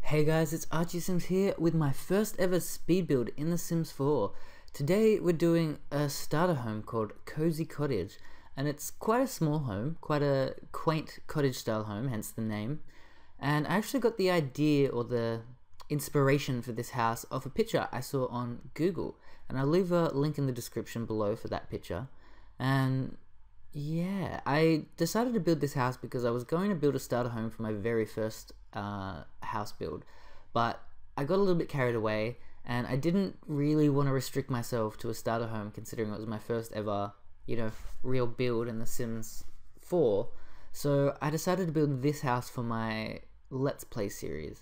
Hey guys, it's ArchieSims here with my first ever speed build in The Sims 4. Today we're doing a starter home called Cosy Cottage, and it's quite a small home, quite a quaint cottage style home, hence the name. And I actually got the idea or the inspiration for this house off a picture I saw on Google, and I'll leave a link in the description below for that picture. And yeah, I decided to build this house because I was going to build a starter home for my very first house build, but I got a little bit carried away and I didn't really want to restrict myself to a starter home, considering it was my first ever, real build in The Sims 4. So I decided to build this house for my Let's Play series,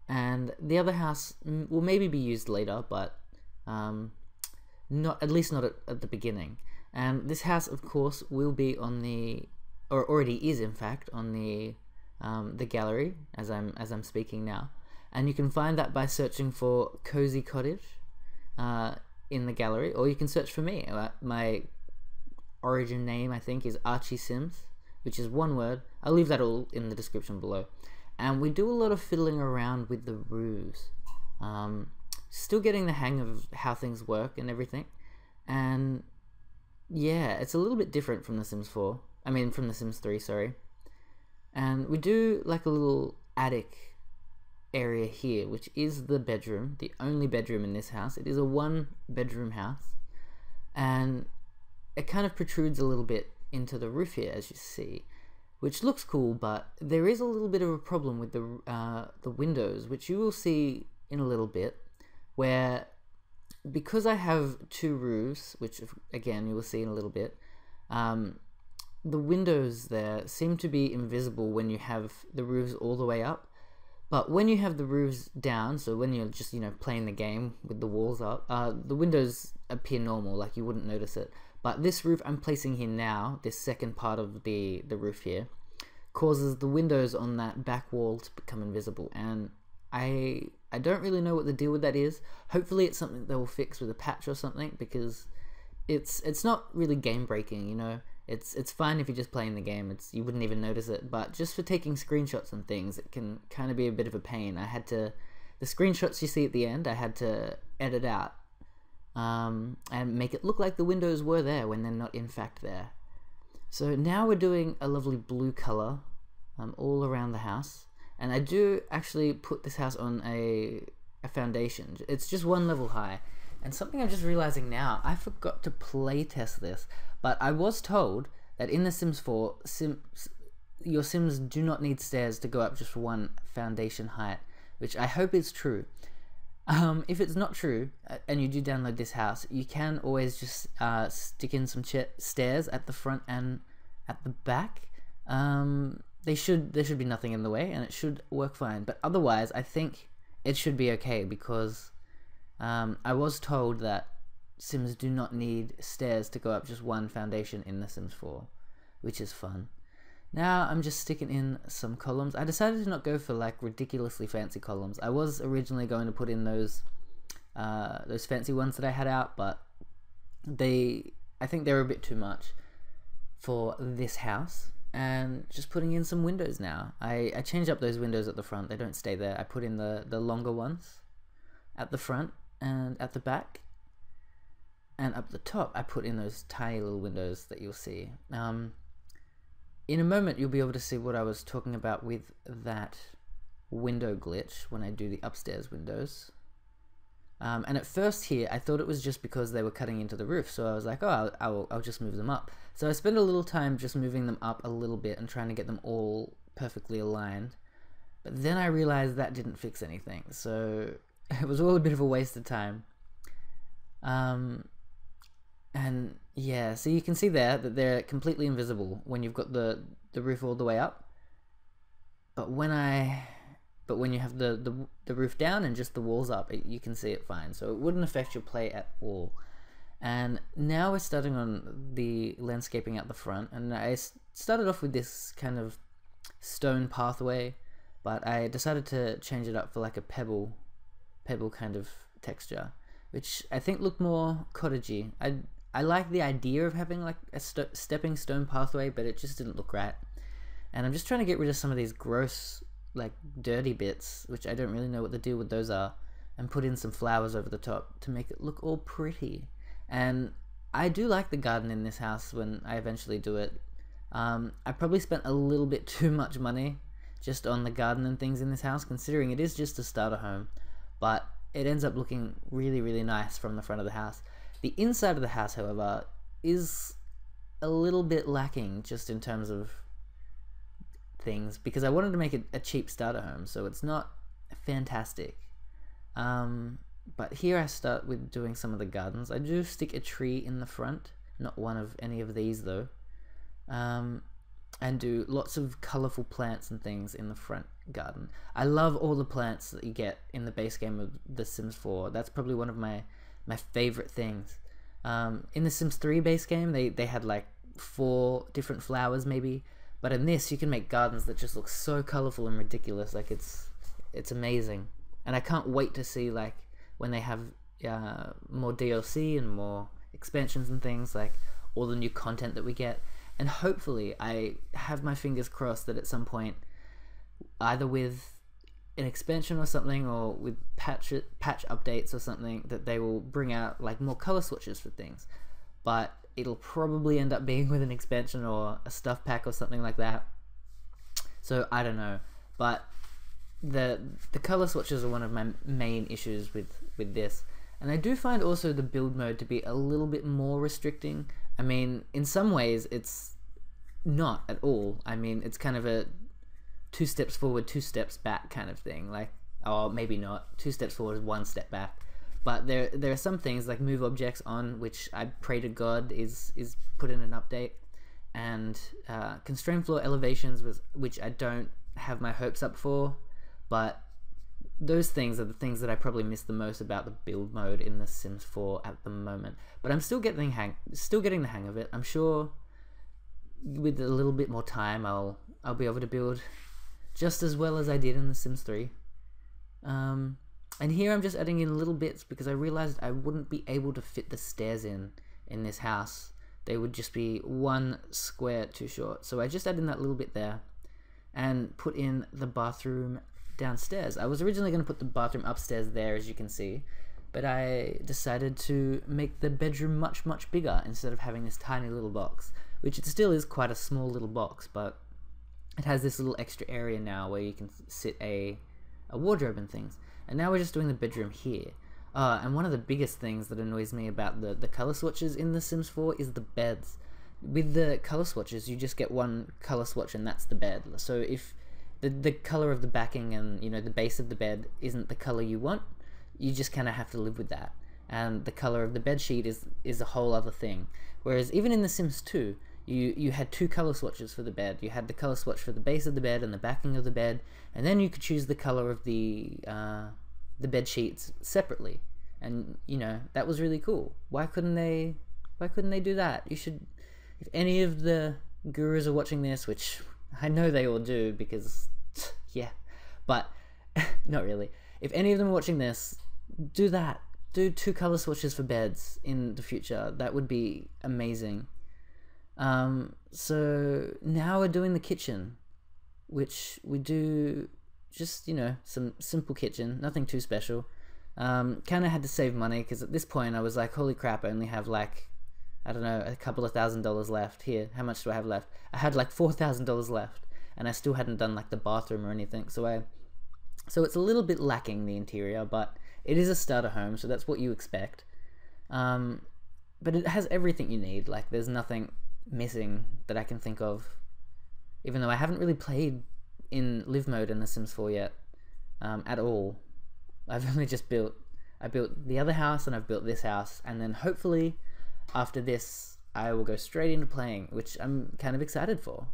and the other house will maybe be used later, but not at least not at the beginning. And this house, of course, will be on the, or already is in fact, on the gallery as I'm speaking now, and you can find that by searching for Cosy Cottage in the gallery, or you can search for me. My origin name, I think, is ArchieSims, which is one word. I'll leave that all in the description below. And we do a lot of fiddling around with the roofs, still getting the hang of how things work and everything. And yeah, it's a little bit different from The Sims 4. I mean, from The Sims 3, sorry. And we do like a little attic area here, which is the bedroom, the only bedroom in this house. It is a one-bedroom house, and it kind of protrudes a little bit into the roof here, as you see, which looks cool, but there is a little bit of a problem with the windows, which you will see in a little bit, where because I have two roofs, which again you will see in a little bit, the windows there seem to be invisible when you have the roofs all the way up, but when you have the roofs down, so when you're just playing the game with the walls up, the windows appear normal, like you wouldn't notice it. But this roof I'm placing here now, this second part of the roof here, causes the windows on that back wall to become invisible, and I don't really know what the deal with that is. Hopefully it's something they will fix with a patch or something, because it's not really game breaking, It's fine if you're just playing the game, you wouldn't even notice it, but just for taking screenshots and things, it can kind of be a bit of a pain. The screenshots you see at the end, I had to edit out and make it look like the windows were there when they're not in fact there. So now we're doing a lovely blue color all around the house, and I do actually put this house on a foundation. It's just one level high. And something I'm just realizing now, I forgot to play test this, but I was told that in The Sims 4, your Sims do not need stairs to go up just one foundation height, which I hope is true. If it's not true, and you do download this house, you can always just stick in some stairs at the front and at the back. There should be nothing in the way, and it should work fine. But otherwise, I think it should be okay, because I was told that Sims do not need stairs to go up just one foundation in The Sims 4, which is fun. Now I'm just sticking in some columns. I decided to not go for like ridiculously fancy columns. I was originally going to put in those fancy ones that I had out, but I think they were a bit too much for this house. And just putting in some windows now. I changed up those windows at the front. They don't stay there. I put in the longer ones at the front and at the back, and up the top I put in those tiny little windows that you'll see. In a moment you'll be able to see what I was talking about with that window glitch when I do the upstairs windows. And at first here I thought it was just because they were cutting into the roof, so I was like, oh, I'll just move them up. So I spent a little time just moving them up a little bit and trying to get them all perfectly aligned, but then I realized that didn't fix anything, so it was all a bit of a waste of time. And yeah, so you can see there that they're completely invisible when you've got the roof all the way up, but when you have the roof down and just the walls up, you can see it fine, so it wouldn't affect your play at all. And now we're starting on the landscaping at the front, and I started off with this kind of stone pathway, but I decided to change it up for like a pebble kind of texture, which I think looked more cottagey. I like the idea of having like a stepping stone pathway, but it just didn't look right. And I'm just trying to get rid of some of these gross like dirty bits, which I don't really know what the deal with those are, and put in some flowers over the top to make it look all pretty. And I do like the garden in this house when I eventually do it. I probably spent a little bit too much money just on the garden and things in this house, considering it is just a starter home, but it ends up looking really, really nice from the front of the house. The inside of the house, however, is a little bit lacking just in terms of things, because I wanted to make it a cheap starter home, so it's not fantastic. But here I start with doing some of the gardens. I do stick a tree in the front, not one of any of these though, and do lots of colourful plants and things in the front garden. I love all the plants that you get in the base game of The Sims 4. That's probably one of my favourite things. In the Sims 3 base game, they had like 4 different flowers maybe, but in this you can make gardens that just look so colourful and ridiculous. Like it's amazing, and I can't wait to see like when they have more DLC and more expansions and things, like all the new content that we get. And hopefully, I have my fingers crossed that at some point, either with an expansion or something, or with patch updates or something, that they will bring out like more color swatches for things. But it'll probably end up being with an expansion or a stuff pack or something like that. So I don't know. But the color swatches are one of my main issues with this. And I do find also the build mode to be a little bit more restricting. I mean, in some ways, it's not at all. I mean, it's kind of a 2 steps forward, 2 steps back kind of thing. Like, or maybe not. 2 steps forward, 1 step back. But there are some things like move objects on, which I pray to God is put in an update, and constrained floor elevations, which I don't have my hopes up for. But those things are the things that I probably miss the most about the build mode in The Sims 4 at the moment. But I'm still getting the hang of it. I'm sure with a little bit more time, I'll be able to build just as well as I did in The Sims 3. And here I'm just adding in little bits because I realized I wouldn't be able to fit the stairs in this house. They would just be 1 square too short. So I just added in that little bit there and put in the bathroom downstairs. I was originally going to put the bathroom upstairs there, as you can see, but I decided to make the bedroom much, much bigger instead of having this tiny little box, which it still is quite a small little box, but it has this little extra area now where you can sit a wardrobe and things. And now we're just doing the bedroom here. And one of the biggest things that annoys me about the color swatches in The Sims 4 is the beds. With the color swatches, you just get 1 color swatch and that's the bed. So if the color of the backing and the base of the bed isn't the color you want, you just kind of have to live with that. And the color of the bed sheet is a whole other thing. Whereas even in The Sims 2, you had 2 color swatches for the bed. You had the color swatch for the base of the bed and the backing of the bed, and then you could choose the color of the bed sheets separately. And that was really cool. Why couldn't they do that? You should. If any of the gurus are watching this, which I know they all do because yeah, but not really. If any of them are watching this, do that. Do 2 color swatches for beds in the future. That would be amazing. So now we're doing the kitchen, which we do just, some simple kitchen, nothing too special. Kind of had to save money because at this point I was like, holy crap, I only have like, I don't know, a couple of $1,000s left. Here, how much do I have left? I had like $4,000 left, and I still hadn't done like the bathroom or anything. So it's a little bit lacking, the interior, but it is a starter home, so that's what you expect. But it has everything you need. Like, there's nothing missing that I can think of, even though I haven't really played in live mode in The Sims 4 yet, at all. I've only just I built the other house and I've built this house, and then hopefully after this I will go straight into playing, which I'm kind of excited for.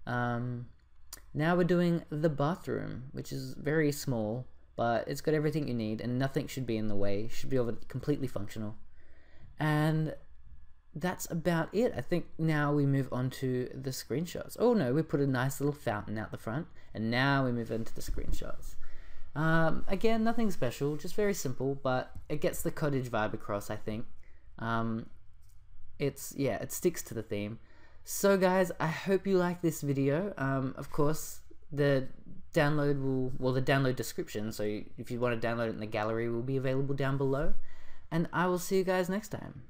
Now we're doing the bathroom, which is very small, but it's got everything you need and nothing should be in the way. It should be completely functional. And that's about it. I think now we move on to the screenshots. Oh no, we put a nice little fountain out the front, and now we move into the screenshots. Again, nothing special, just very simple, but it gets the cottage vibe across, I think. It sticks to the theme. So guys, I hope you like this video. Of course, the download description, so if you want to download it in the gallery, will be available down below. And I will see you guys next time.